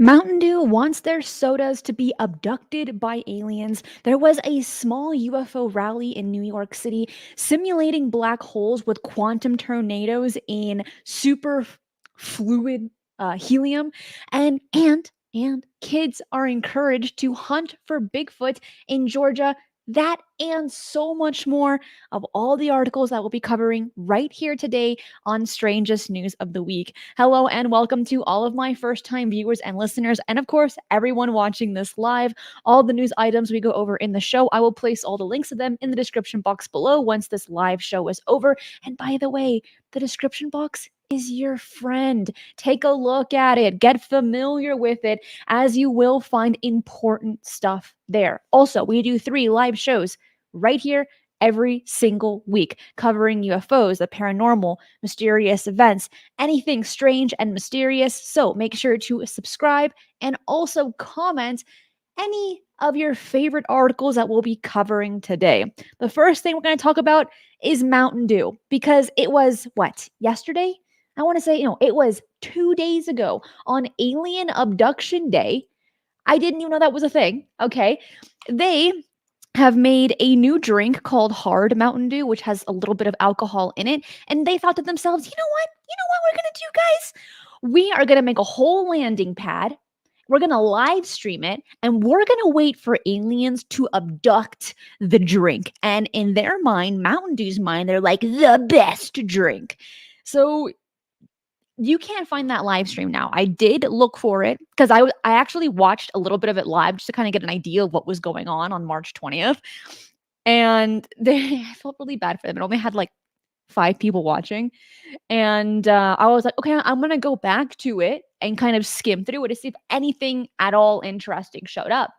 Mountain Dew wants their sodas to be abducted by aliens. There was a small UFO rally in New York City simulating black holes with quantum tornadoes in super fluid helium, and kids are encouraged to hunt for Bigfoot in Georgia. That and so much more of all the articles that we'll be covering right here today on Strangest News of the Week. Hello and welcome to all of my first time viewers and listeners, and of course, everyone watching this live. All the news items we go over in the show, I will place all the links to them in the description box below once this live show is over. And by the way, the description box is your friend. Take a look at it, get familiar with it, as you will find important stuff there. Also, we do 3 live shows right here every single week, covering UFOs, the paranormal, mysterious events, anything strange and mysterious. So make sure to subscribe and also comment any of your favorite articles that we'll be covering today. The first thing we're going to talk about is Mountain Dew, because it was what, yesterday? I want to say, it was 2 days ago on Alien Abduction Day. I didn't even know that was a thing. Okay. They have made a new drink called Hard Mountain Dew, which has a little bit of alcohol in it. And they thought to themselves, you know what? You know what we're going to do, guys? We are going to make a whole landing pad. We're going to live stream it, and we're going to wait for aliens to abduct the drink. And in their mind, Mountain Dew's mind, they're like, the best drink. So you can't find that live stream now. I did look for it because I actually watched a little bit of it live just to kind of get an idea of what was going on March 20th. And I felt really bad for them. It only had like 5 people watching. And I was like, okay, I'm going to go back to it and kind of skim through it to see if anything at all interesting showed up.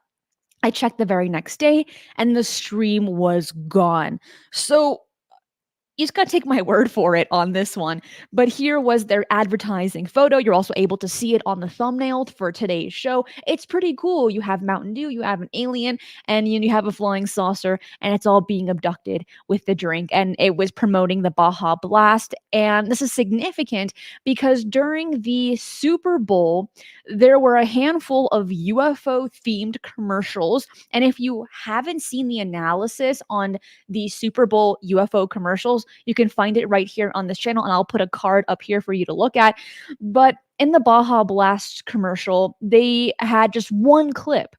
I checked the very next day and the stream was gone. So you just gotta take my word for it on this one. But here was their advertising photo. You're also able to see it on the thumbnail for today's show. It's pretty cool. You have Mountain Dew, you have an alien, and you have a flying saucer, and it's all being abducted with the drink. And it was promoting the Baja Blast. And this is significant because during the Super Bowl, there were a handful of UFO themed commercials. And if you haven't seen the analysis on the Super Bowl UFO commercials, you can find it right here on this channel, and I'll put a card up here for you to look at. But in the Baja Blast commercial, they had just one clip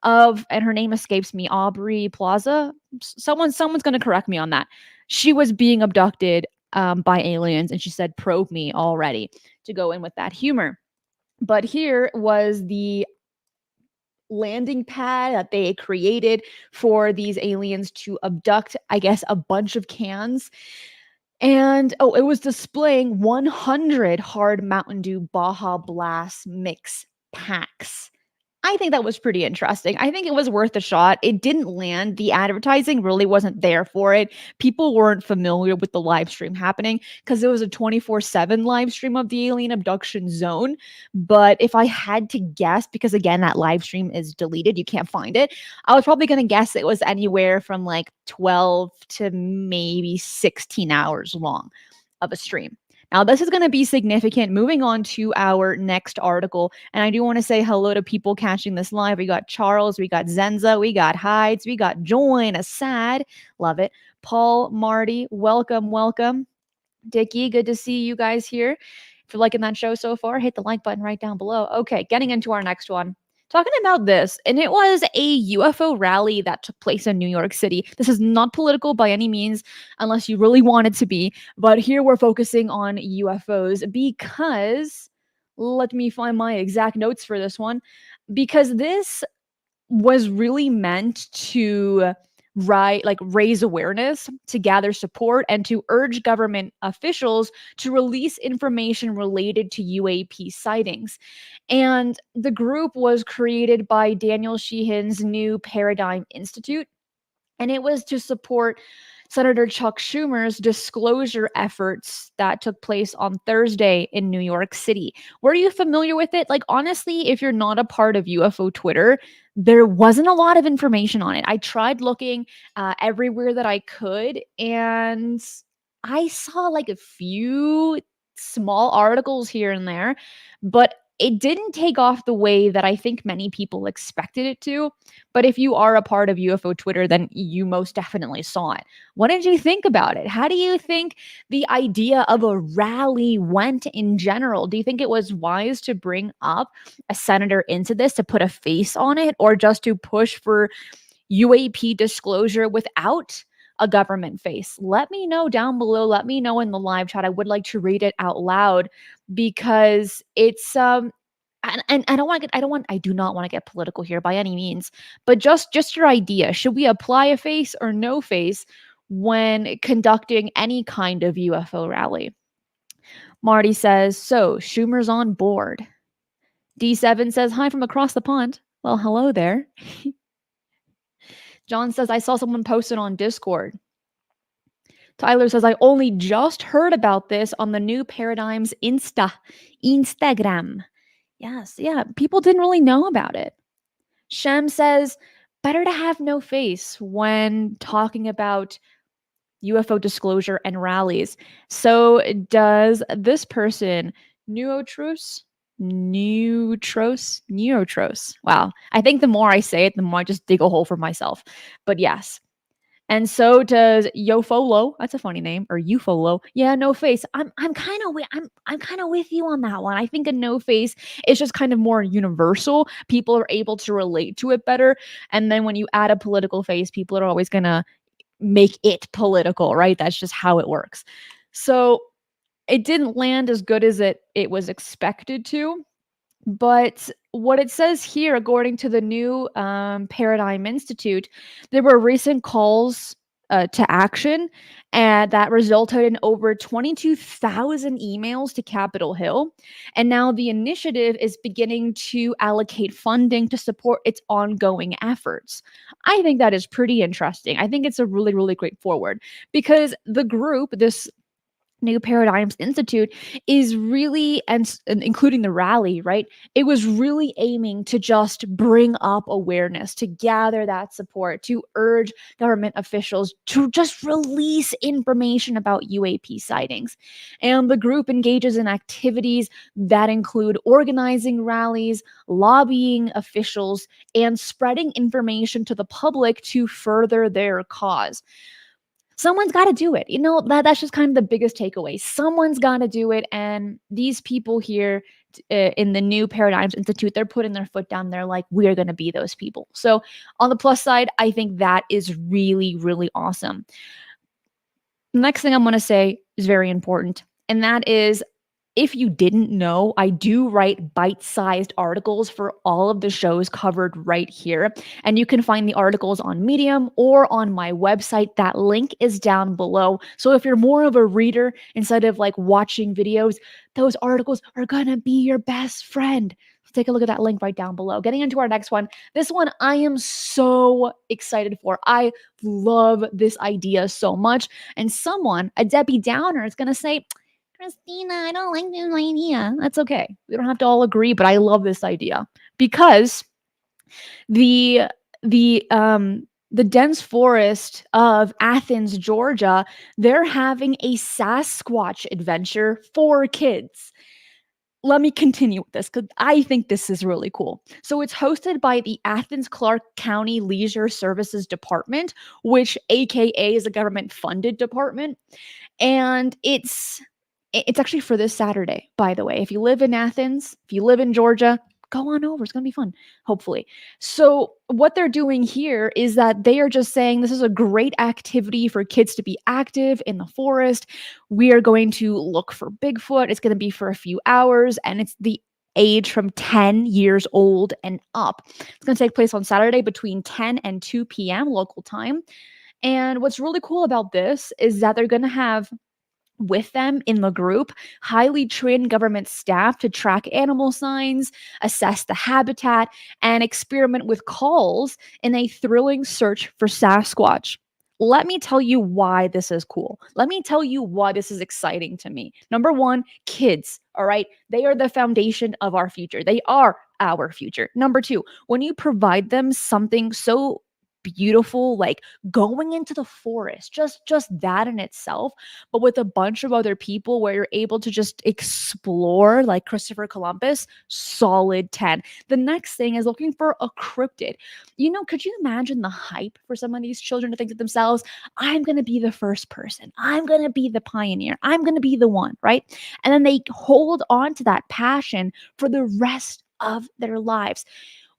of, and her name escapes me, Aubrey Plaza. Someone's going to correct me on that. She was being abducted by aliens, and she said, "Probe me already," to go in with that humor. But here was the landing pad that they created for these aliens to abduct, I guess, a bunch of cans. And it was displaying 100 Hard Mountain Dew Baja Blast mix packs. I think that was pretty interesting. I think it was worth a shot. It didn't land. The advertising really wasn't there for it. People weren't familiar with the live stream happening because it was a 24/7 live stream of the alien abduction zone. But if I had to guess, because again, that live stream is deleted, you can't find it, I was probably going to guess it was anywhere from like 12 to maybe 16 hours long of a stream. Now, this is going to be significant. Moving on to our next article. And I do want to say hello to people catching this live. We got Charles, we got Zenza, we got Hides, we got Join, Assad. Love it. Paul, Marty, welcome, welcome. Dickie, good to see you guys here. If you're liking that show so far, hit the like button right down below. Okay, getting into our next one. Talking about this, and it was a UFO rally that took place in New York City. This is not political by any means, unless you really want it to be. But here we're focusing on UFOs because, let me find my exact notes for this one, because this was really meant to raise awareness, to gather support, and to urge government officials to release information related to UAP sightings. And the group was created by Daniel Sheehan's New Paradigm Institute, and it was to support Senator Chuck Schumer's disclosure efforts that took place on Thursday in New York City. Were you familiar with it? Like, honestly, if you're not a part of UFO Twitter, there wasn't a lot of information on it. I tried looking everywhere that I could, and I saw like a few small articles here and there, but it didn't take off the way that I think many people expected it to. But if you are a part of UFO Twitter, then you most definitely saw it. What did you think about it? How do you think the idea of a rally went in general? Do you think it was wise to bring up a senator into this to put a face on it, or just to push for UAP disclosure without a government face? Let me know down below. Let me know in the live chat. I would like to read it out loud because it's and I don't want to get I do not want to get political here by any means, but just your idea. Should we apply a face or no face when conducting any kind of UFO rally? Marty says, "So, Schumer's on board." D7 says, "Hi from across the pond." Well, hello there. John says, "I saw someone post it on Discord." Tyler says, "I only just heard about this on the New Paradigms Instagram." Yes, yeah, people didn't really know about it. Shem says, "Better to have no face when talking about UFO disclosure and rallies." So does this person, Neutros? Neutros. Wow. I think the more I say it, the more I just dig a hole for myself. But yes. And so does Yofolo. That's a funny name. Or Ufolo. Yeah, no face. I'm kind of I'm kind of with you on that one. I think a no face is just kind of more universal. People are able to relate to it better. And then when you add a political face, people are always gonna make it political, right? That's just how it works. So it didn't land as good as it was expected to. But what it says here, according to the new Paradigm Institute, there were recent calls to action, and that resulted in over 22,000 emails to Capitol Hill. And now the initiative is beginning to allocate funding to support its ongoing efforts. I think that is pretty interesting. I think it's a really, really great forward because the group, this New Paradigms Institute, is really, and including the rally, right? It was really aiming to just bring up awareness, to gather that support, to urge government officials to just release information about UAP sightings. And the group engages in activities that include organizing rallies, lobbying officials, and spreading information to the public to further their cause. Someone's got to do it. That's just kind of the biggest takeaway. Someone's got to do it, and these people here in the New Paradigms Institute, they're putting their foot down. They're like, we are going to be those people. So on the plus side, I think that is really, really awesome. The next thing I'm going to say is very important, and that is, if you didn't know, I do write bite-sized articles for all of the shows covered right here. And you can find the articles on Medium or on my website. That link is down below. So if you're more of a reader instead of like watching videos, those articles are gonna be your best friend. Take a look at that link right down below. Getting into our next one. This one I am so excited for. I love this idea so much. And someone, a Debbie Downer, is gonna say, "Christina, I don't like this idea." That's okay. We don't have to all agree, but I love this idea because the the dense forest of Athens, Georgia, they're having a Sasquatch adventure for kids. Let me continue with this because I think this is really cool. So it's hosted by the Athens Clarke County Leisure Services Department, which AKA is a government funded department. And it's actually for this Saturday, by the way. If you live in Athens, if you live in Georgia, go on over. It's going to be fun, hopefully. So, what they're doing here is that they are just saying this is a great activity for kids to be active in the forest. We are going to look for Bigfoot. It's going to be for a few hours, and it's the age from 10 years old and up. It's going to take place on Saturday between 10 and 2 p.m. local time. And what's really cool about this is that they're going to have with them in the group highly trained government staff to track animal signs, assess the habitat, and experiment with calls in a thrilling search for Sasquatch. Let me tell you why this is cool. Let me tell you why this is exciting to me. Number one, kids, all right? They are the foundation of our future. They are our future. Number two, when you provide them something so beautiful, like going into the forest, just that in itself, but with a bunch of other people where you're able to just explore like Christopher Columbus, solid 10. The next thing is looking for a cryptid. Could you imagine the hype for some of these children to think to themselves, I'm going to be the first person. I'm going to be the pioneer. I'm going to be the one, right? And then they hold on to that passion for the rest of their lives.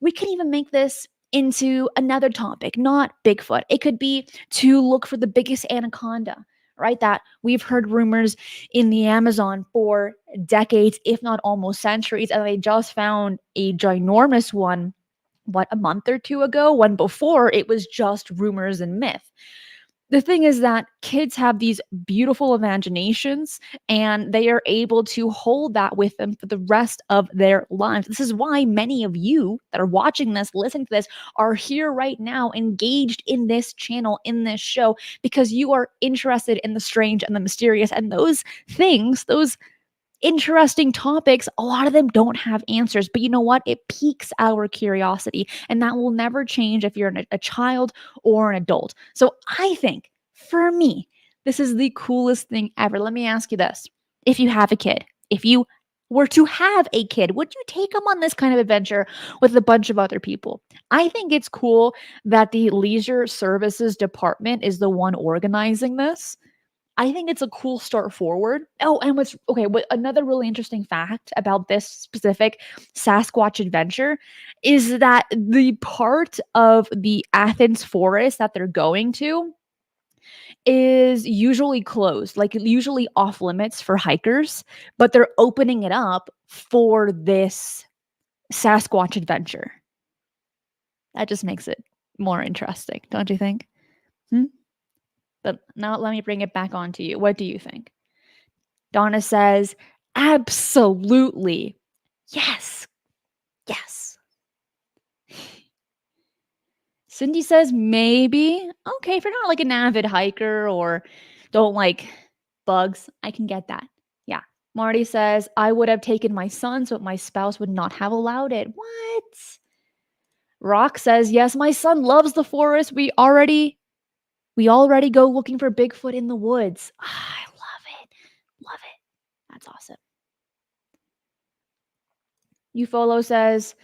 We can even make this into another topic, not Bigfoot. It could be to look for the biggest anaconda, right? That we've heard rumors in the Amazon for decades, if not almost centuries, and they just found a ginormous one, a month or two ago, when before it was just rumors and myth. The thing is that kids have these beautiful imaginations and they are able to hold that with them for the rest of their lives. This is why many of you that are watching this, listening to this, are here right now, engaged in this channel, in this show, because you are interested in the strange and the mysterious and those things, those interesting topics. A lot of them don't have answers, but you know what? It piques our curiosity, and that will never change if you're a child or an adult. So I think for me, this is the coolest thing ever. Let me ask you this. If you have a kid, if you were to have a kid, would you take them on this kind of adventure with a bunch of other people? I think it's cool that the leisure services department is the one organizing this. I think it's a cool start forward. Oh, and another really interesting fact about this specific Sasquatch adventure is that the part of the Athens forest that they're going to is usually closed, like usually off limits for hikers, but they're opening it up for this Sasquatch adventure. That just makes it more interesting, don't you think? Hmm? But now let me bring it back on to you. What do you think? Donna says, absolutely. Yes. Yes. Cindy says, maybe. Okay, if you're not like an avid hiker or don't like bugs, I can get that. Yeah. Marty says, I would have taken my sons, but my spouse would not have allowed it. What? Rock says, yes, my son loves the forest. We already go looking for Bigfoot in the woods. I love it. Love it. That's awesome. Ufolo says,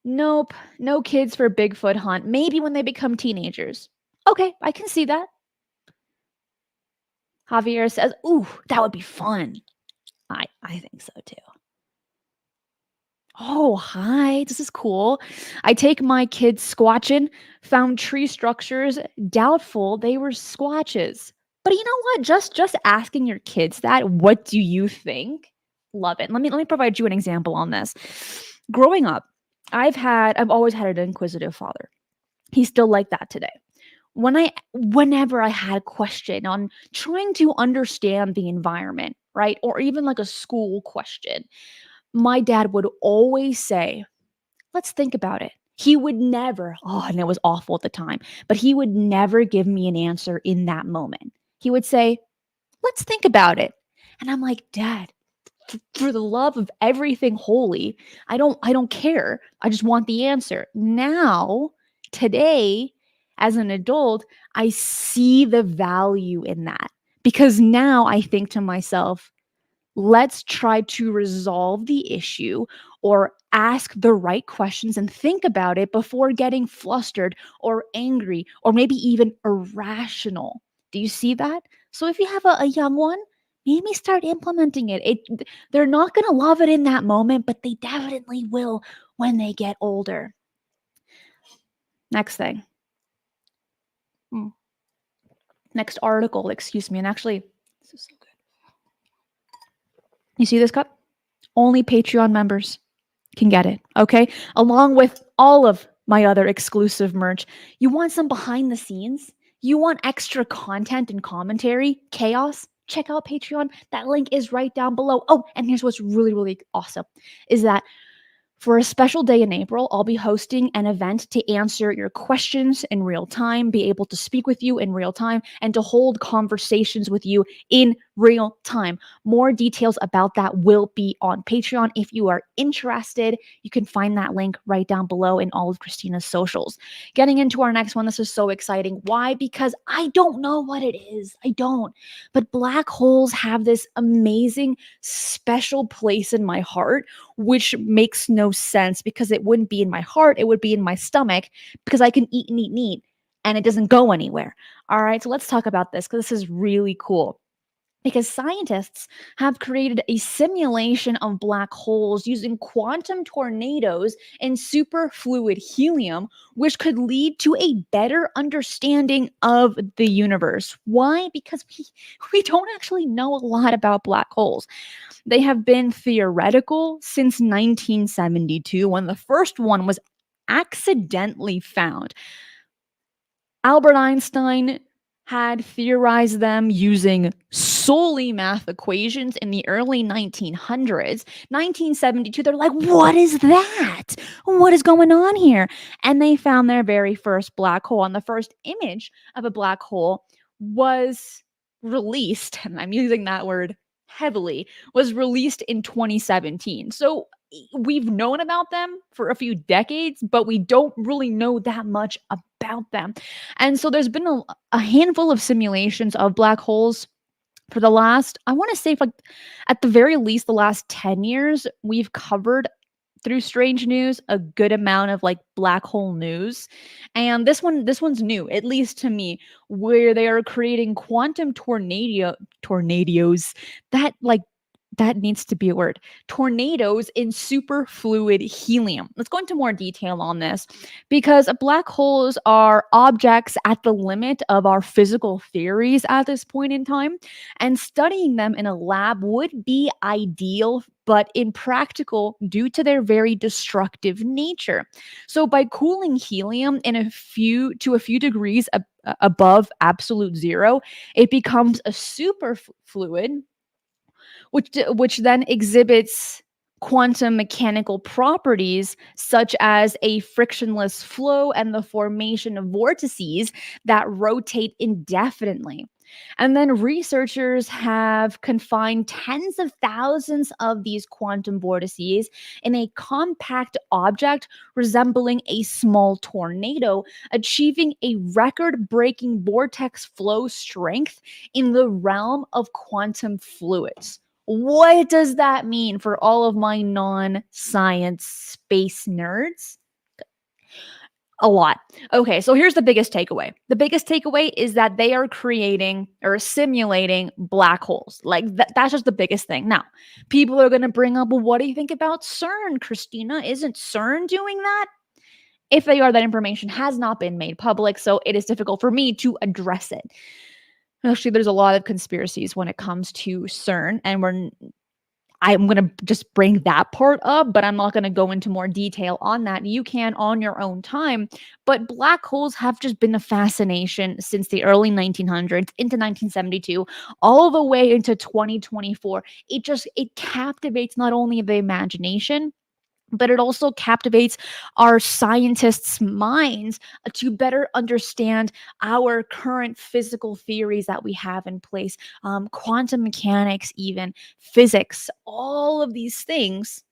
nope, no kids for Bigfoot hunt. Maybe when they become teenagers. Okay, I can see that. Javier says, ooh, that would be fun. I think so too. Oh, hi. This is cool. I take my kids squatching, found tree structures, doubtful they were squatches. But you know what? Just asking your kids that, what do you think? Love it. Let me provide you an example on this. Growing up, I've always had an inquisitive father. He's still like that today. Whenever I had a question on trying to understand the environment, right? Or even like a school question, my dad would always say, let's think about it. He would never, and it was awful at the time, but he would never give me an answer in that moment. He would say, let's think about it. And I'm like, Dad, for the love of everything holy, I don't care. I just want the answer. Now, today, as an adult, I see the value in that because now I think to myself, let's try to resolve the issue or ask the right questions and think about it before getting flustered or angry or maybe even irrational. Do you see that? So if you have a young one, maybe start implementing it. They're not going to love it in that moment, but they definitely will when they get older. Next thing. Next article, excuse me. And actually, this is so good. You see this cup? Only Patreon members can get it, okay? Along with all of my other exclusive merch. You want some behind the scenes? You want extra content and commentary, chaos? Check out Patreon. That link is right down below. Oh, and here's what's really, really awesome is that for a special day in April, I'll be hosting an event to answer your questions in real time, be able to speak with you in real time, and to hold conversations with you in real time. More details about that will be on Patreon. If you are interested, you can find that link right down below in all of Christina's socials. Getting into our next one, this is so exciting. Why? Because I don't know what it is. I don't. But black holes have this amazing, special place in my heart, which makes no sense because it wouldn't be in my heart, it would be in my stomach because I can eat and eat and eat and it doesn't go anywhere. All right, so let's talk about this because this is really cool because scientists have created a simulation of black holes using quantum tornadoes and superfluid helium, which could lead to a better understanding of the universe. Why? Because we don't actually know a lot about black holes. They have been theoretical since 1972 when the first one was accidentally found. Albert Einstein had theorized them using solely math equations in the early 1900s. 1972, they're like, what is that? What is going on here? And they found their very first black hole. And the first image of a black hole was released, and I'm using that word heavily, was released in 2017. So we've known about them for a few decades, but we don't really know that much about them. And so there's been a handful of simulations of black holes for the last, I want to say, like at the very least, the last 10 years, we've covered through Strange News a good amount of like black hole news. And this one's new, at least to me, where they are creating quantum tornadoes that like that needs to be a word. Tornadoes in superfluid helium. Let's go into more detail on this because black holes are objects at the limit of our physical theories at this point in time, and studying them in a lab would be ideal, but impractical due to their very destructive nature. So by cooling helium in a few degrees above absolute zero, it becomes a superfluid, which then exhibits quantum mechanical properties such as a frictionless flow and the formation of vortices that rotate indefinitely. And then researchers have confined tens of thousands of these quantum vortices in a compact object resembling a small tornado, achieving a record breaking vortex flow strength in the realm of quantum fluids. What does that mean for all of my non science space nerds? A lot. Okay, so here's the biggest takeaway. The biggest takeaway is that they are creating or simulating black holes. Like that's just the biggest thing. Now, people are going to bring up, well, what do you think about CERN, Christina? Isn't CERN doing that? If they are, that information has not been made public, so it is difficult for me to address it. Actually, there's a lot of conspiracies when it comes to CERN, and I'm going to just bring that part up, but I'm not going to go into more detail on that. You can on your own time. But black holes have just been a fascination since the early 1900s into 1972, all the way into 2024. It captivates not only the imagination, but it also captivates our scientists' minds to better understand our current physical theories that we have in place, quantum mechanics, even physics, all of these things.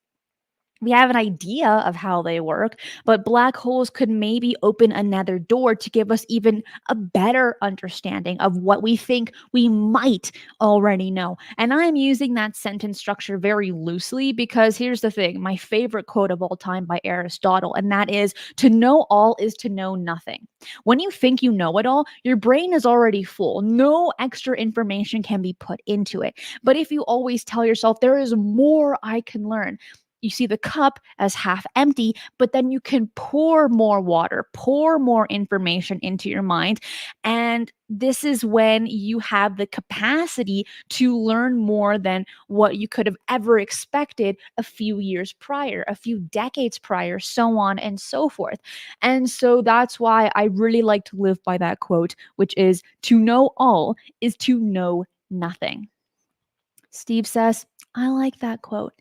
We have an idea of how they work, but black holes could maybe open another door to give us even a better understanding of what we think we might already know. And I'm using that sentence structure very loosely because here's the thing, my favorite quote of all time by Aristotle, and that is, to know all is to know nothing. When you think you know it all, your brain is already full. No extra information can be put into it. But if you always tell yourself, there is more I can learn, you see the cup as half empty, but then you can pour more water, pour more information into your mind. And this is when you have the capacity to learn more than what you could have ever expected a few years prior, a few decades prior, so on and so forth. And so that's why I really like to live by that quote, which is, to know all is to know nothing. Steve says, I like that quote.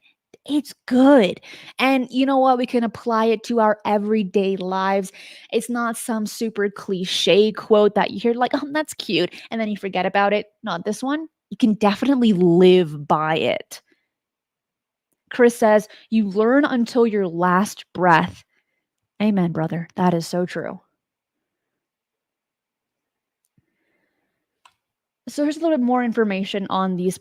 It's good. And you know what? We can apply it to our everyday lives. It's not some super cliche quote that you hear, like, oh, that's cute. And then you forget about it. Not this one. you can definitely live by it. Chris says, you learn until your last breath. Amen, brother. That is so true. So here's a little bit more information on these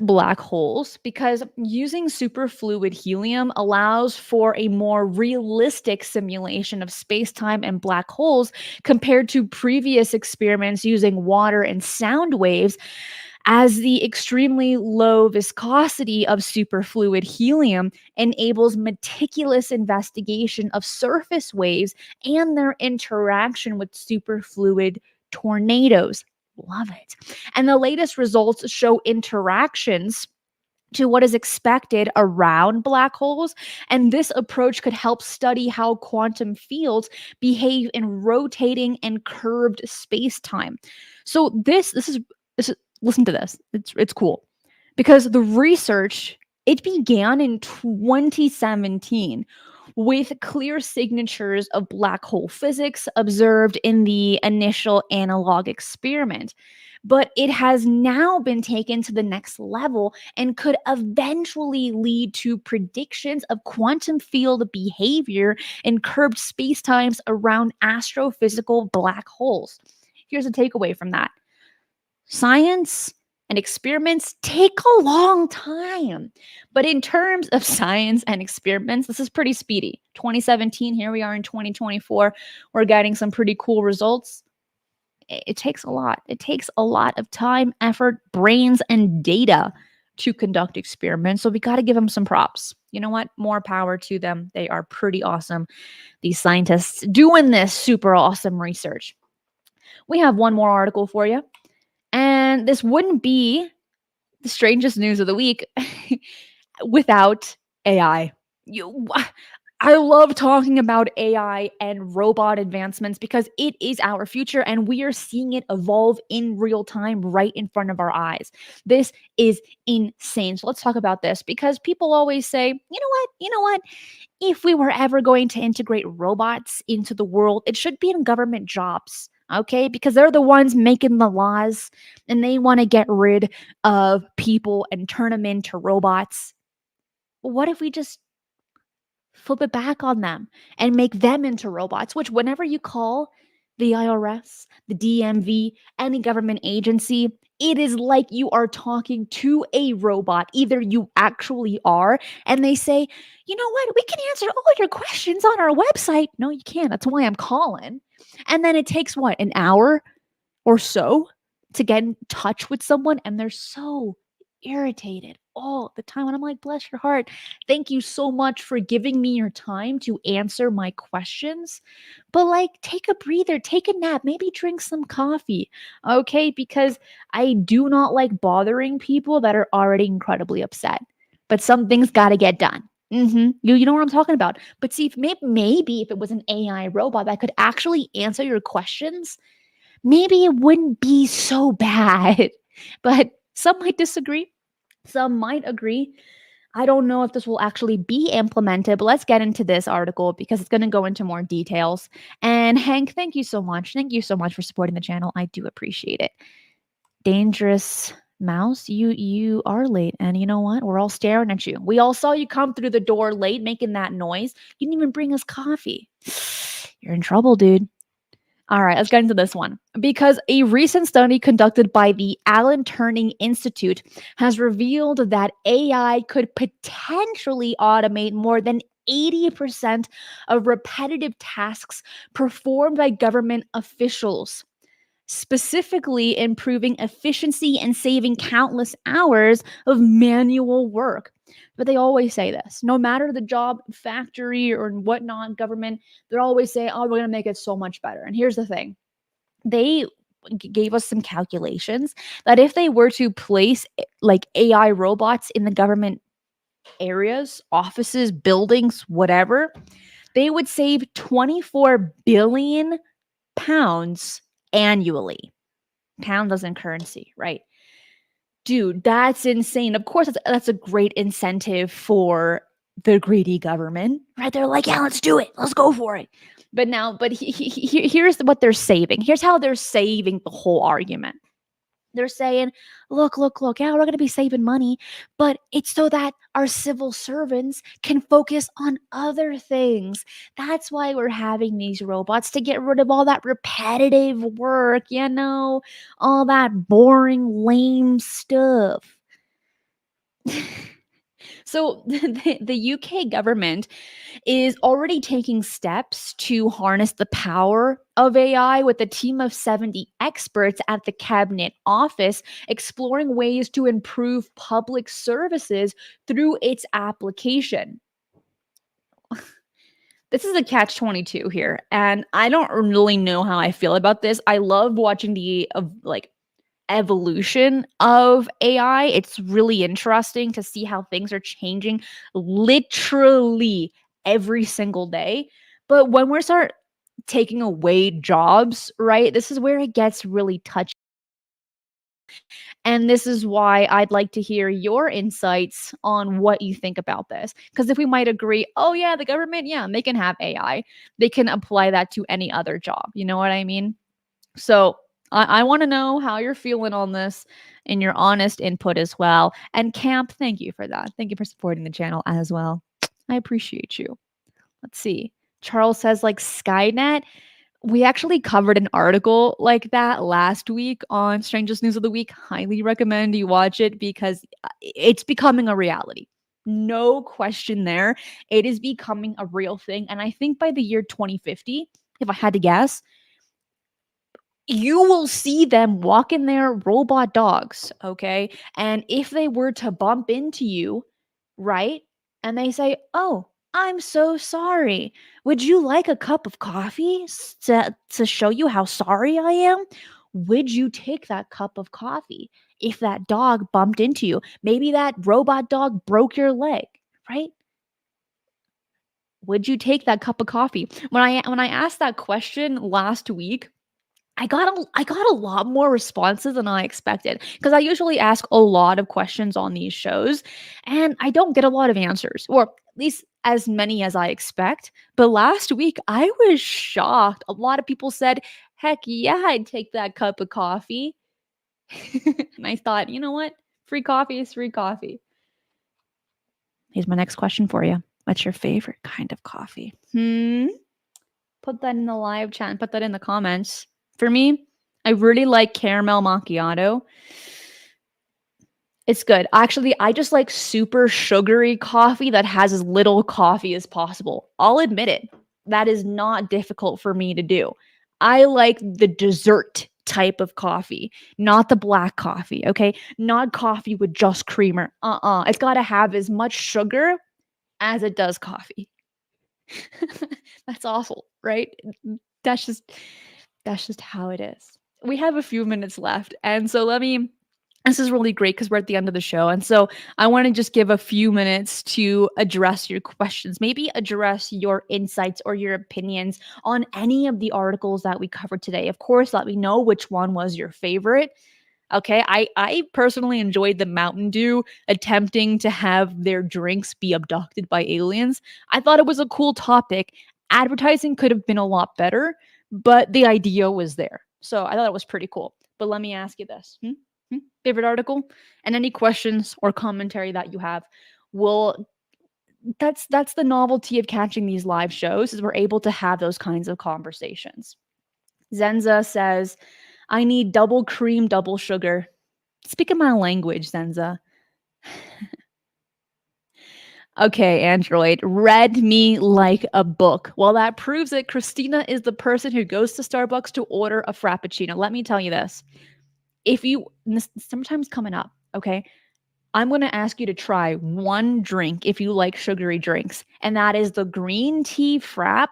black holes, because using superfluid helium allows for a more realistic simulation of space-time and black holes compared to previous experiments using water and sound waves, as the extremely low viscosity of superfluid helium enables meticulous investigation of surface waves and their interaction with superfluid tornadoes. Love it. And the latest results show interactions to what is expected around black holes. And this approach could help study how quantum fields behave in rotating and curved space-time. So this is listen to this. It's cool. Because the research, it began in 2017 with clear signatures of black hole physics observed in the initial analog experiment. But it has now been taken to the next level and could eventually lead to predictions of quantum field behavior in curved spacetimes around astrophysical black holes. Here's a takeaway from that: science and experiments take a long time. But in terms of science and experiments, this is pretty speedy. 2017, here we are in 2024. We're getting some pretty cool results. It takes a lot. It takes a lot of time, effort, brains, and data to conduct experiments. So we got to give them some props. You know what? More power to them. They are pretty awesome. These scientists doing this super awesome research. We have one more article for you. And this wouldn't be the strangest news of the week without AI. I love talking about AI and robot advancements because it is our future and we are seeing it evolve in real time right in front of our eyes. This is insane. So let's talk about this, because people always say, you know what? If we were ever going to integrate robots into the world, it should be in government jobs. Okay, because they're the ones making the laws and they want to get rid of people and turn them into robots. What if we just flip it back on them and make them into robots? Which, whenever you call the IRS, the DMV, any government agency, it is like you are talking to a robot. Either you actually are, and they say, you know what, we can answer all your questions on our website. No, you can't. That's why I'm calling. And then it takes what, an hour or so to get in touch with someone, and they're so irritated all the time. And I'm like, bless your heart. Thank you so much for giving me your time to answer my questions. But like, take a breather, take a nap, maybe drink some coffee. Okay? Because I do not like bothering people that are already incredibly upset. But some things got to get done. You know what I'm talking about. But see, if maybe if it was an AI robot that could actually answer your questions, maybe it wouldn't be so bad. But some might disagree. Some might agree. I don't know if this will actually be implemented, but let's get into this article because it's going to go into more details. And Hank, thank you so much. Thank you so much for supporting the channel. I do appreciate it. Dangerous Mouse, you are late, and you know what? We're all staring at you. We all saw you come through the door late, making that noise. You didn't even bring us coffee. You're in trouble, dude. All right, let's get into this one. Because a recent study conducted by the Alan Turing Institute has revealed that AI could potentially automate more than 80% of repetitive tasks performed by government officials, specifically improving efficiency and saving countless hours of manual work. But they always say this, no matter the job, factory, or whatnot, government, they're always saying, oh, we're going to make it so much better. And here's the thing. They gave us some calculations that if they were to place like AI robots in the government areas, offices, buildings, whatever, they would save 24 billion pounds annually. Pound as in currency, right? Dude, that's insane. Of course, that's a great incentive for the greedy government, right? They're like, yeah, let's do it. Let's go for it. But here's what they're saving. Here's how they're saving the whole argument. They're saying, look, look, look, yeah, we're going to be saving money, but it's so that our civil servants can focus on other things. That's why we're having these robots to get rid of all that repetitive work, all that boring, lame stuff. So the UK government is already taking steps to harness the power of AI with a team of 70 experts at the Cabinet Office exploring ways to improve public services through its application. This is a catch 22 here, and I don't really know how I feel about this. I love watching the evolution of AI. It's really interesting to see how things are changing literally every single day. But when we start taking away jobs, right, this is where it gets really touchy. And this is why I'd like to hear your insights on what you think about this. Because if we might agree, oh, yeah, the government, yeah, they can have AI, they can apply that to any other job. You know what I mean? So I want to know how you're feeling on this and your honest input as well. And Camp, thank you for that. Thank you for supporting the channel as well. I appreciate you. Let's see. Charles says, like Skynet. We actually covered an article like that last week on Strangest News of the Week. Highly recommend you watch it because it's becoming a reality. No question there. It is becoming a real thing. And I think by the year 2050, if I had to guess, you will see them walking their robot dogs, okay? And if they were to bump into you, right? And they say, "Oh, I'm so sorry. Would you like a cup of coffee to show you how sorry I am?" Would you take that cup of coffee if that dog bumped into you? Maybe that robot dog broke your leg, right? Would you take that cup of coffee? When I asked that question last week, I got a lot more responses than I expected because I usually ask a lot of questions on these shows and I don't get a lot of answers, or at least as many as I expect. But last week I was shocked. A lot of people said, "Heck yeah, I'd take that cup of coffee." And I thought, you know what? Free coffee is free coffee. Here's my next question for you. What's your favorite kind of coffee? Put that in the live chat and put that in the comments. For me, I really like caramel macchiato. It's good. Actually, I just like super sugary coffee that has as little coffee as possible. I'll admit it. That is not difficult for me to do. I like the dessert type of coffee, not the black coffee, okay? Not coffee with just creamer. It's got to have as much sugar as it does coffee. That's awful, right? That's just that's just how it is. We have a few minutes left, and so this is really great because we're at the end of the show. And so I want to just give a few minutes to address your questions, maybe address your insights or your opinions on any of the articles that we covered today. Of course, let me know which one was your favorite. Okay, I personally enjoyed the Mountain Dew attempting to have their drinks be abducted by aliens. I thought it was a cool topic. Advertising could have been a lot better, but the idea was there. So I thought it was pretty cool. But let me ask you this. Favorite article? And any questions or commentary that you have will that's the novelty of catching these live shows is we're able to have those kinds of conversations. Zenza says, I need double cream, double sugar. Speak in my language, Zenza. Okay, Android, read me like a book. Well, that proves it. Cristina is the person who goes to Starbucks to order a Frappuccino. Let me tell you this. If you, this sometimes coming up, okay? I'm going to ask you to try one drink if you like sugary drinks, and that is the green tea frap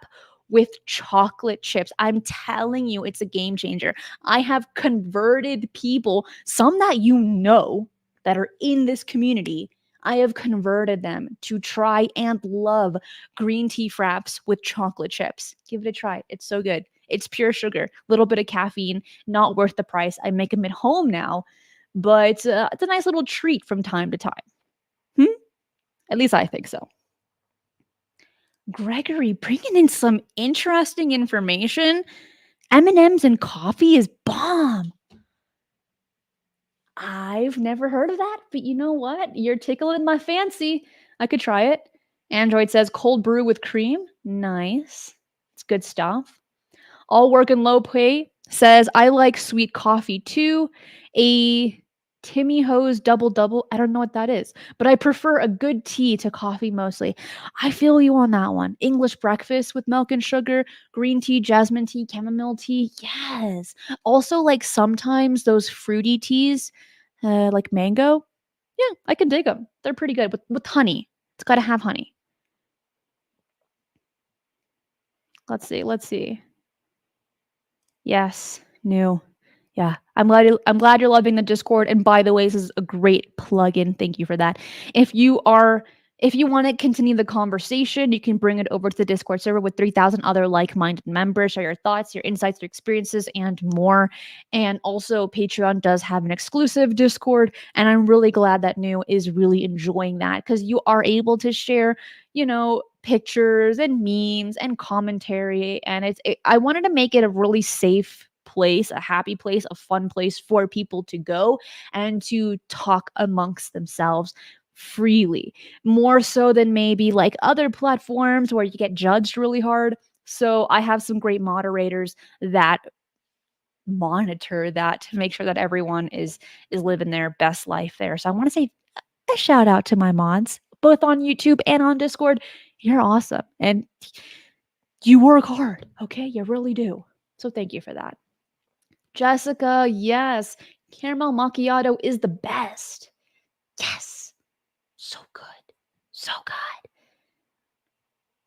with chocolate chips. I'm telling you, it's a game changer. I have converted people, some that you know that are in this community. I have converted them to try and love green tea fraps with chocolate chips. Give it a try. It's so good. It's pure sugar, little bit of caffeine, not worth the price. I make them at home now, but it's a nice little treat from time to time. At least I think so. Gregory bringing in some interesting information. M&Ms and coffee is bomb. I've never heard of that, but you know what? You're tickling my fancy. I could try it. Android says cold brew with cream. Nice. It's good stuff. All work and low pay says I like sweet coffee too. A Timmy Ho's double double. I don't know what that is, but I prefer a good tea to coffee mostly. I feel you on that one. English breakfast with milk and sugar, green tea, jasmine tea, chamomile tea. Yes. Also, like sometimes those fruity teas, like mango. Yeah, I can dig them. They're pretty good with honey. It's got to have honey. Let's see. Let's see. Yes, new. Yeah, I'm glad you're loving the Discord. And by the way, this is a great plugin. Thank you for that. If you are if you want to continue the conversation, you can bring it over to the Discord server with 3,000 other like-minded members. Share your thoughts, your insights, your experiences, and more. And also, Patreon does have an exclusive Discord, and I'm really glad that New is really enjoying that because you are able to share, pictures and memes and commentary. And I wanted to make it a really safe place, a happy place, a fun place for people to go and to talk amongst themselves freely, more so than maybe like other platforms where you get judged really hard. So I have some great moderators that monitor that to make sure that everyone is living their best life there. So I want to say a shout out to my mods, both on YouTube and on Discord. You're awesome. And you work hard, okay? You really do. So thank you for that. Jessica, yes. Caramel macchiato is the best. Yes. So good. So good.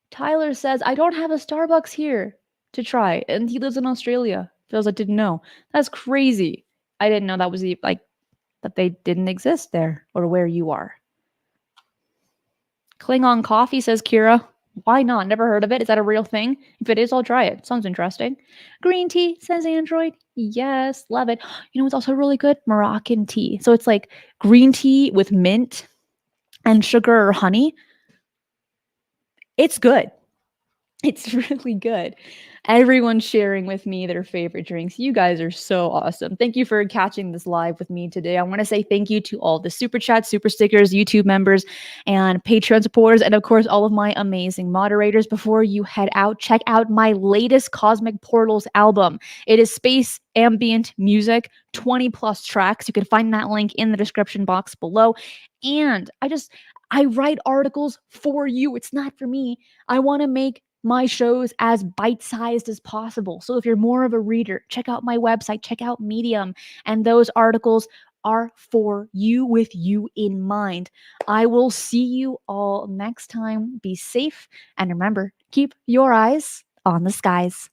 Tyler says, I don't have a Starbucks here to try. And he lives in Australia. Feels I didn't know. That's crazy. I didn't know that was like that they didn't exist there or where you are. Klingon coffee, says Kira. Why not? Never heard of it. Is that a real thing? If it is, I'll try it. Sounds interesting. Green tea, says Android. Yes, love it. You know what's also really good? Moroccan tea. So it's like green tea with mint and sugar or honey. It's good. It's really good. Everyone's sharing with me their favorite drinks. You guys are so awesome. Thank you for catching this live with me today. I want to say thank you to all the super chats, super stickers, YouTube members, and Patreon supporters, and of course, all of my amazing moderators. Before you head out, check out my latest Cosmic Portals album. It is space ambient music, 20 plus tracks. You can find that link in the description box below. And I write articles for you. It's not for me. I want to make my shows as bite-sized as possible. So if you're more of a reader, check out my website, check out Medium, and those articles are for you with you in mind. I will see you all next time. Be safe, and remember, keep your eyes on the skies.